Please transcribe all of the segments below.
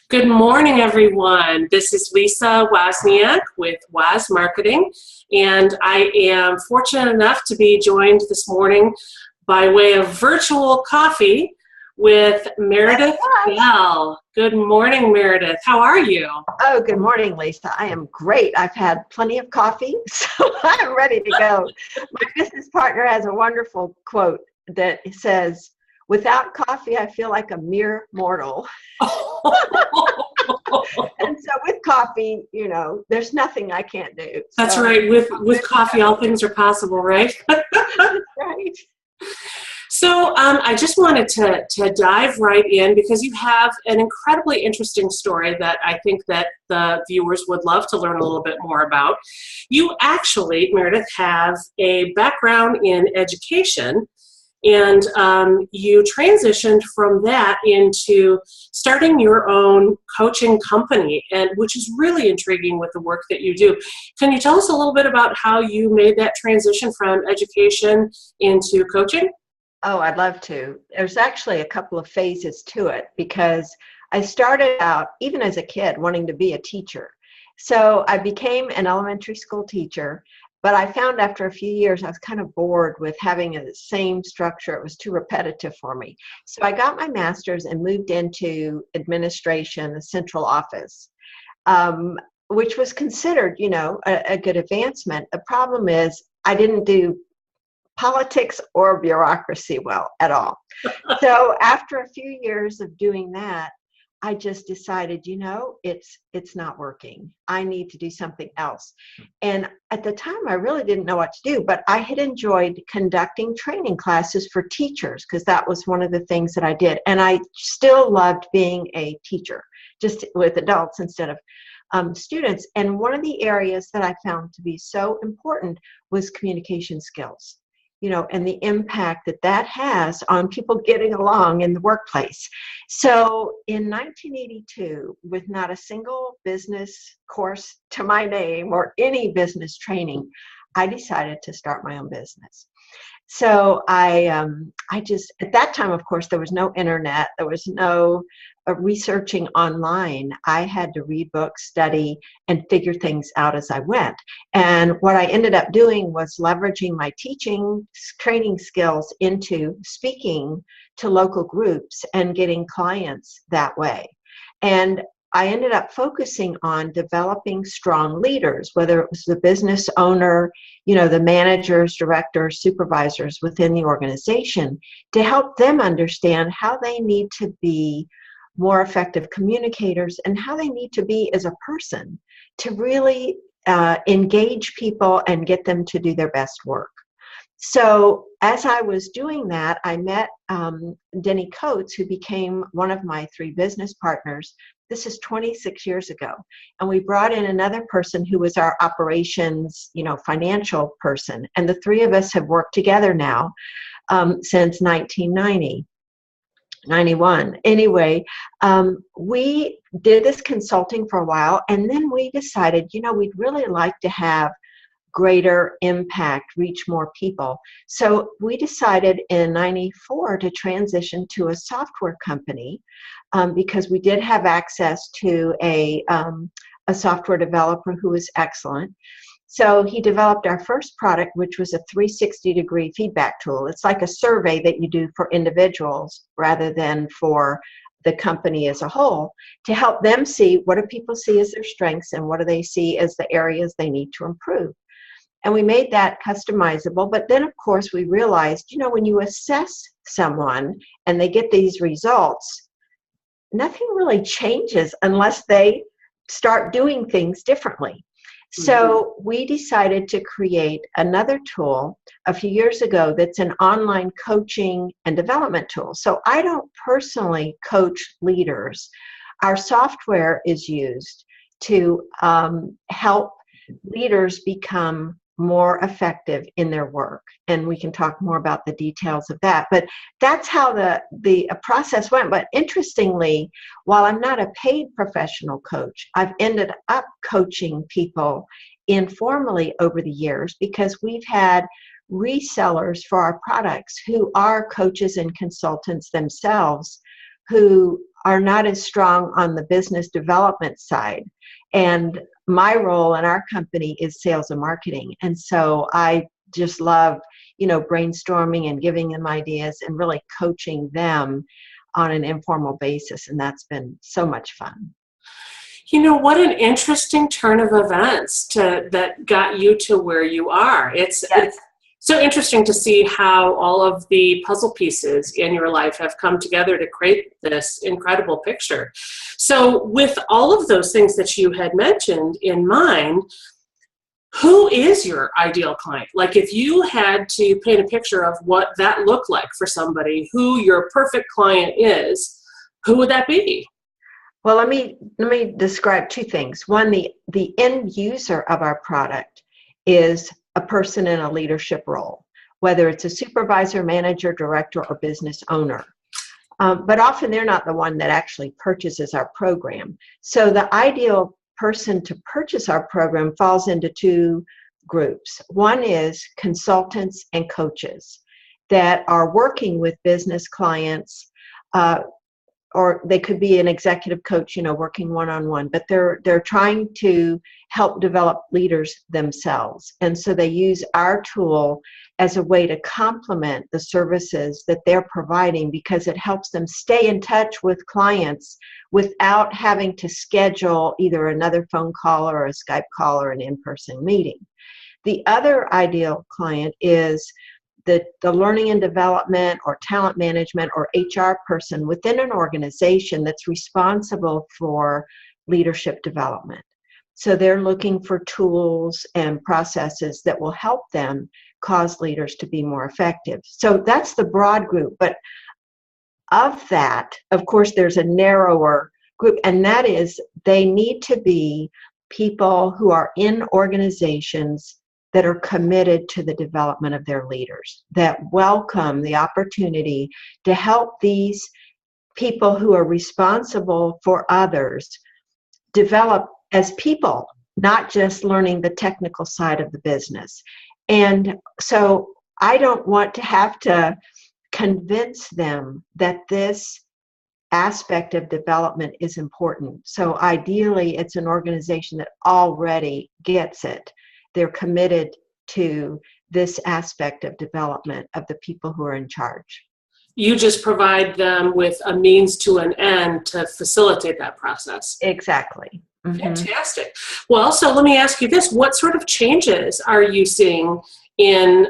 Good morning, everyone. This is Lisa Wozniak with Woz Marketing, and I am fortunate enough to be joined this morning by way of virtual coffee with Meredith Bell. Good morning, Meredith. How are you? Oh, good morning, Lisa. I am great. I've had plenty of coffee, so I'm ready to go. My business partner has a wonderful quote that says, "Without coffee, I feel like a mere mortal." And so with coffee, there's nothing I can't do. That's right. With coffee, all things are possible, right? That's right. So I just wanted to dive right in because you have an incredibly interesting story that I think that the viewers would love to learn a little bit more about. You actually, Meredith, have a background in education, and you transitioned from that into starting your own coaching company, and which is really intriguing with the work that you do. Can you tell us a little bit about how you made that transition from education into coaching? Oh, I'd love to. There's actually a couple of phases to it because I started out, even as a kid, wanting to be a teacher. So I became an elementary school teacher, but I found after a few years I was kind of bored with having the same structure. It was too repetitive for me. So I got my master's and moved into administration, the central office, which was considered, a good advancement. The problem is I didn't do politics or bureaucracy well at all. So after a few years of doing that, I just decided, it's not working. I need to do something else. And at the time, I really didn't know what to do, but I had enjoyed conducting training classes for teachers because that was one of the things that I did. And I still loved being a teacher, just with adults instead of students. And one of the areas that I found to be so important was communication skills. And the impact that has on people getting along in the workplace. So in 1982, with not a single business course to my name or any business training, I decided to start my own business. So I just, at that time, of course, there was no internet, there was no researching online. I had to read books, study, and figure things out as I went. And what I ended up doing was leveraging my teaching, training skills into speaking to local groups and getting clients that way. And I ended up focusing on developing strong leaders, whether it was the business owner, the managers, directors, supervisors within the organization, to help them understand how they need to be more effective communicators and how they need to be as a person to really engage people and get them to do their best work. So as I was doing that, I met Denny Coates, who became one of my 3 business partners. This is 26 years ago. And we brought in another person who was our operations, financial person. And the 3 of us have worked together now since 1990. 91. Anyway, we did this consulting for a while, and then we decided, we'd really like to have greater impact, reach more people. So we decided in 94 to transition to a software company because we did have access to a software developer who was excellent. So he developed our first product, which was a 360-degree feedback tool. It's like a survey that you do for individuals rather than for the company as a whole, to help them see what do people see as their strengths and what do they see as the areas they need to improve. And we made that customizable. But then, of course, we realized, when you assess someone and they get these results, nothing really changes unless they start doing things differently. So we decided to create another tool a few years ago that's an online coaching and development tool. So I don't personally coach leaders. Our software is used to help leaders become more effective in their work. And we can talk more about the details of that. But that's how the process went. But interestingly, while I'm not a paid professional coach, I've ended up coaching people informally over the years because we've had resellers for our products who are coaches and consultants themselves who are not as strong on the business development side. And my role in our company is sales and marketing. And so I just love, brainstorming and giving them ideas and really coaching them on an informal basis. And that's been so much fun. What an interesting turn of events that got you to where you are. It's so interesting to see how all of the puzzle pieces in your life have come together to create this incredible picture. So with all of those things that you had mentioned in mind, who is your ideal client? Like, if you had to paint a picture of what that looked like for somebody, who your perfect client is, who would that be? Well, let me describe two things. One, the end user of our product is a person in a leadership role, whether it's a supervisor, manager, director, or business owner. But often they're not the one that actually purchases our program. So the ideal person to purchase our program falls into two groups. One is consultants and coaches that are working with business clients, or they could be an executive coach, working one-on-one, but they're trying to help develop leaders themselves. And so they use our tool as a way to complement the services that they're providing, because it helps them stay in touch with clients without having to schedule either another phone call or a Skype call or an in-person meeting. The other ideal client is the learning and development or talent management or HR person within an organization that's responsible for leadership development. So they're looking for tools and processes that will help them cause leaders to be more effective. So that's the broad group. But of that, of course, there's a narrower group, and that is they need to be people who are in organizations that are committed to the development of their leaders, that welcome the opportunity to help these people who are responsible for others develop as people, not just learning the technical side of the business. And so I don't want to have to convince them that this aspect of development is important. So ideally, it's an organization that already gets it. They're committed to this aspect of development of the people who are in charge. You just provide them with a means to an end to facilitate that process. Exactly. Mm-hmm. Fantastic. Well, so let me ask you this. What sort of changes are you seeing in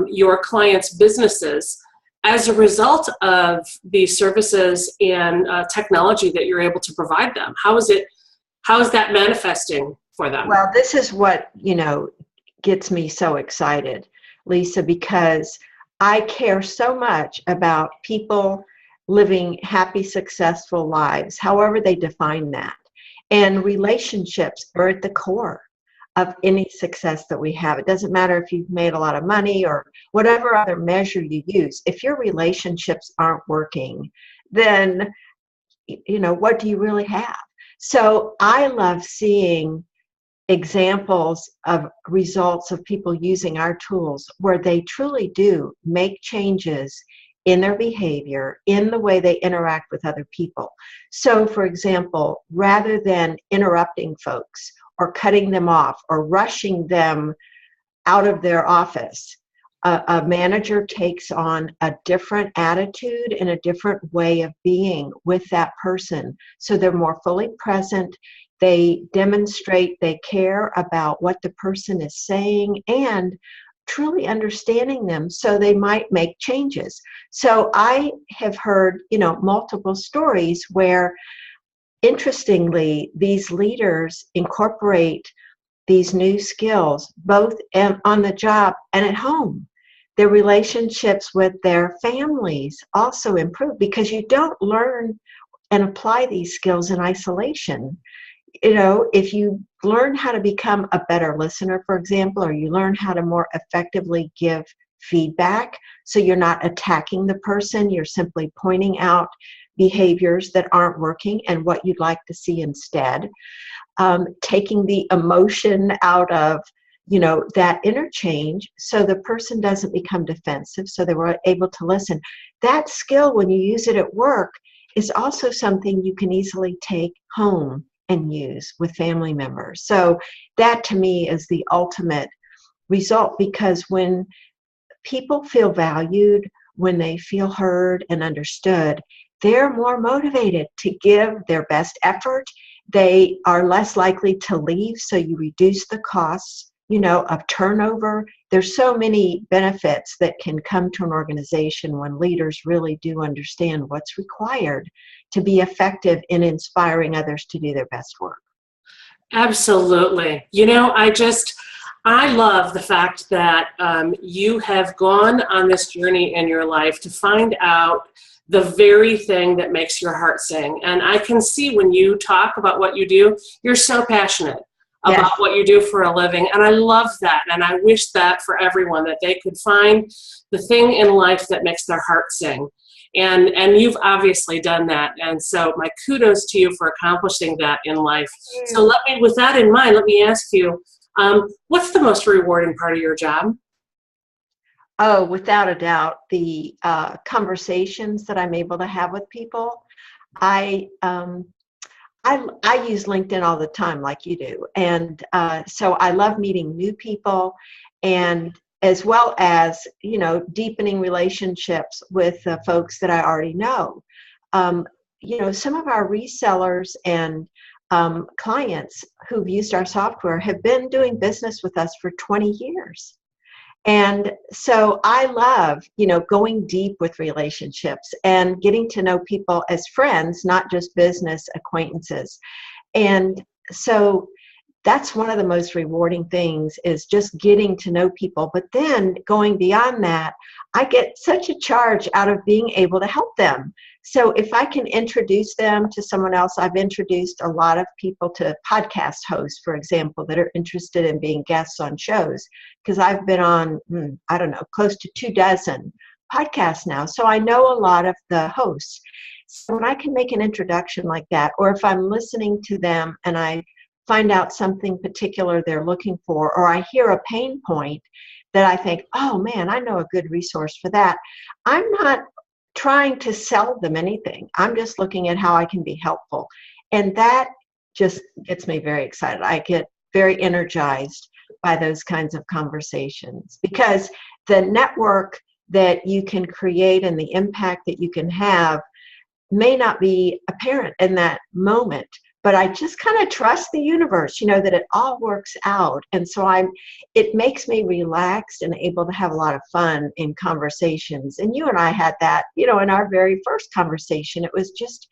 your clients' businesses as a result of the services and technology that you're able to provide them? How is that manifesting for them? Well, this is what, gets me so excited, Lisa, because I care so much about people living happy, successful lives, however they define that. And relationships are at the core of any success that we have. It doesn't matter if you've made a lot of money or whatever other measure you use. If your relationships aren't working, then, what do you really have? So I love seeing examples of results of people using our tools where they truly do make changes in their behavior, in the way they interact with other people. So, for example, rather than interrupting folks or cutting them off or rushing them out of their office, a manager takes on a different attitude and a different way of being with that person. So they're more fully present. They demonstrate they care about what the person is saying and truly understanding them, so they might make changes. So I have heard, multiple stories where, interestingly, these leaders incorporate these new skills both on the job and at home. Their relationships with their families also improve, because you don't learn and apply these skills in isolation. If you learn how to become a better listener, for example, or you learn how to more effectively give feedback, so you're not attacking the person, you're simply pointing out behaviors that aren't working and what you'd like to see instead, taking the emotion out of that interchange, so the person doesn't become defensive, so they were able to listen. That skill, when you use it at work, is also something you can easily take home and use with family members. So that to me is the ultimate result, because when people feel valued, when they feel heard and understood, they're more motivated to give their best effort. They are less likely to leave, so you reduce the costs, of turnover. There's so many benefits that can come to an organization when leaders really do understand what's required to be effective in inspiring others to do their best work. Absolutely. I love the fact that you have gone on this journey in your life to find out the very thing that makes your heart sing. And I can see when you talk about what you do, you're so passionate about what you do for a living. And I love that. And I wish that for everyone, that they could find the thing in life that makes their heart sing. And you've obviously done that. And so my kudos to you for accomplishing that in life. So with that in mind, let me ask you, what's the most rewarding part of your job? Oh, without a doubt, the conversations that I'm able to have with people. I use LinkedIn all the time, like you do, and so I love meeting new people, and as well as deepening relationships with folks that I already know. Some of our resellers and clients who've used our software have been doing business with us for 20 years. And so I love, going deep with relationships and getting to know people as friends, not just business acquaintances. And so that's one of the most rewarding things, is just getting to know people. But then going beyond that, I get such a charge out of being able to help them. So if I can introduce them to someone else, I've introduced a lot of people to podcast hosts, for example, that are interested in being guests on shows, because I've been on, close to 24 podcasts now. So I know a lot of the hosts. So when I can make an introduction like that, or if I'm listening to them and I find out something particular they're looking for, or I hear a pain point that I think, oh man, I know a good resource for that. I'm not trying to sell them anything. I'm just looking at how I can be helpful. And that just gets me very excited. I get very energized by those kinds of conversations, because the network that you can create and the impact that you can have may not be apparent in that moment, but I just kind of trust the universe, that it all works out. And so it makes me relaxed and able to have a lot of fun in conversations. And you and I had that, in our very first conversation. It was just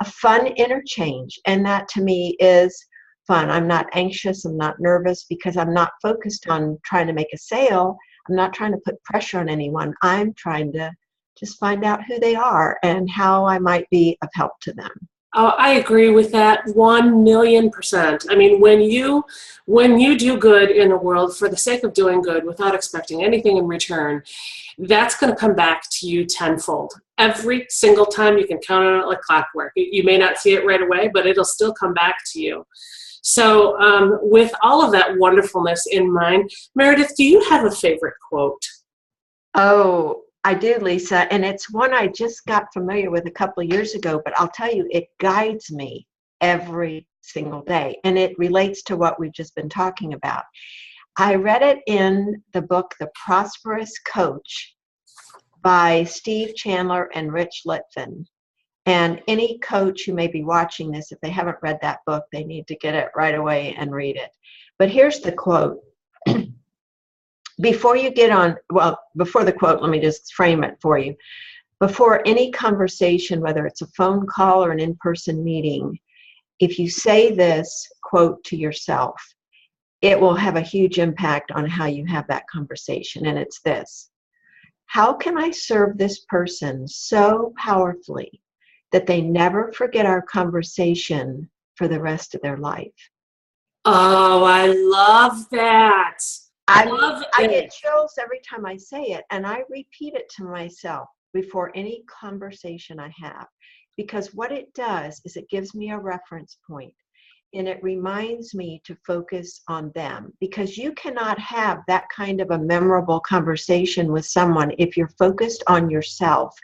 a fun interchange. And that to me is fun. I'm not anxious. I'm not nervous, because I'm not focused on trying to make a sale. I'm not trying to put pressure on anyone. I'm trying to just find out who they are and how I might be of help to them. Oh, I agree with that 1,000,000%. I mean, when you do good in the world for the sake of doing good without expecting anything in return, that's going to come back to you tenfold. Every single time. You can count on it like clockwork. You may not see it right away, but it'll still come back to you. So with all of that wonderfulness in mind, Meredith, do you have a favorite quote? Oh, I do, Lisa, and it's one I just got familiar with a couple of years ago, but I'll tell you, it guides me every single day, and it relates to what we've just been talking about. I read it in the book, The Prosperous Coach by Steve Chandler and Rich Litvin. And any coach who may be watching this, if they haven't read that book, they need to get it right away and read it. But here's the quote. Before the quote, let me just frame it for you. Before any conversation, whether it's a phone call or an in-person meeting, if you say this quote to yourself, it will have a huge impact on how you have that conversation. And it's this: how can I serve this person so powerfully that they never forget our conversation for the rest of their life? Oh, I love that. I get chills every time I say it, and I repeat it to myself before any conversation I have, because what it does is it gives me a reference point. and it reminds me to focus on them, because you cannot have that kind of a memorable conversation with someone if you're focused on yourself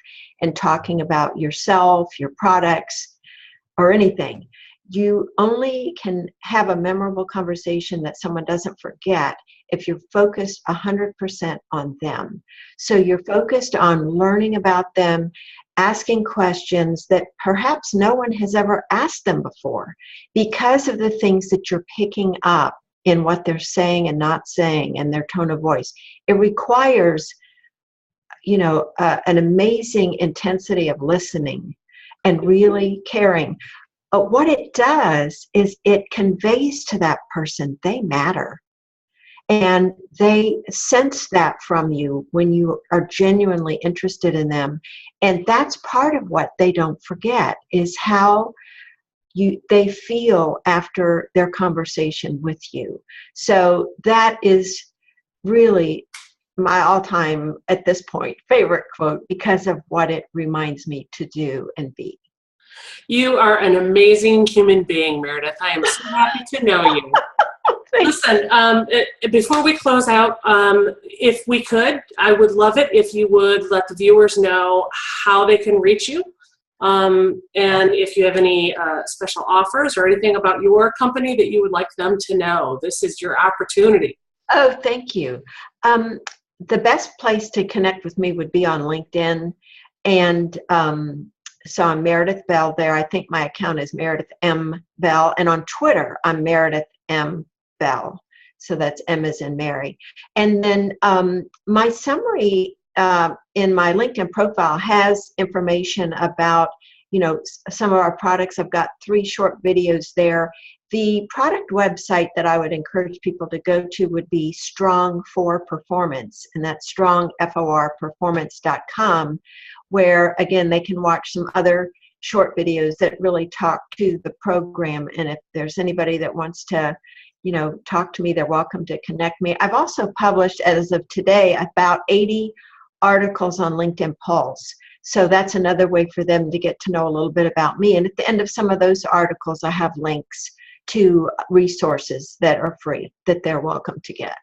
and talking about yourself, your products, or anything. You only can have a memorable conversation that someone doesn't forget if you're focused 100% on them. So you're focused on learning about them, asking questions that perhaps no one has ever asked them before, because of the things that you're picking up in what they're saying and not saying and their tone of voice. It requires, an amazing intensity of listening and really caring. But what it does is it conveys to that person they matter. And they sense that from you when you are genuinely interested in them. And that's part of what they don't forget, is how they feel after their conversation with you. So that is really my all-time, at this point, favorite quote, because of what it reminds me to do and be. You are an amazing human being, Meredith. I am so happy to know you. Listen, before we close out, if we could, I would love it if you would let the viewers know how they can reach you, and if you have any special offers or anything about your company that you would like them to know. This is your opportunity. Oh, thank you. The best place to connect with me would be on LinkedIn, and so I'm Meredith Bell there. I think my account is Meredith M. Bell, and on Twitter, I'm Meredith M. Bell. So that's M as in Mary. And then my summary in my LinkedIn profile has information about, some of our products. I've got 3 short videos there. The product website that I would encourage people to go to would be Strong for Performance, and that's strong, F-O-R, performance.com, where, again, they can watch some other short videos that really talk to the program. And if there's anybody that wants to, talk to me, they're welcome to connect me. I've also published, as of today, about 80 articles on LinkedIn Pulse. So that's another way for them to get to know a little bit about me. And at the end of some of those articles, I have links to resources that are free that they're welcome to get.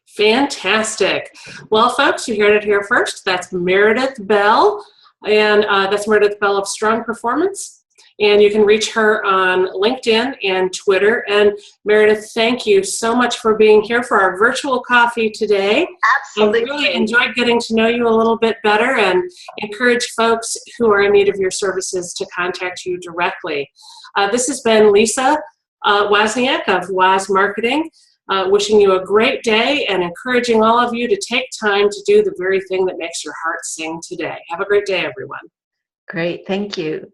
Fantastic. Well, folks, you heard it here first. That's Meredith Bell, and that's Meredith Bell of Strong Performance. And you can reach her on LinkedIn and Twitter. And Meredith, thank you so much for being here for our virtual coffee today. Absolutely. I really enjoyed getting to know you a little bit better, and encourage folks who are in need of your services to contact you directly. This has been Lisa Wozniak of Woz Marketing, wishing you a great day and encouraging all of you to take time to do the very thing that makes your heart sing today. Have a great day, everyone. Great. Thank you.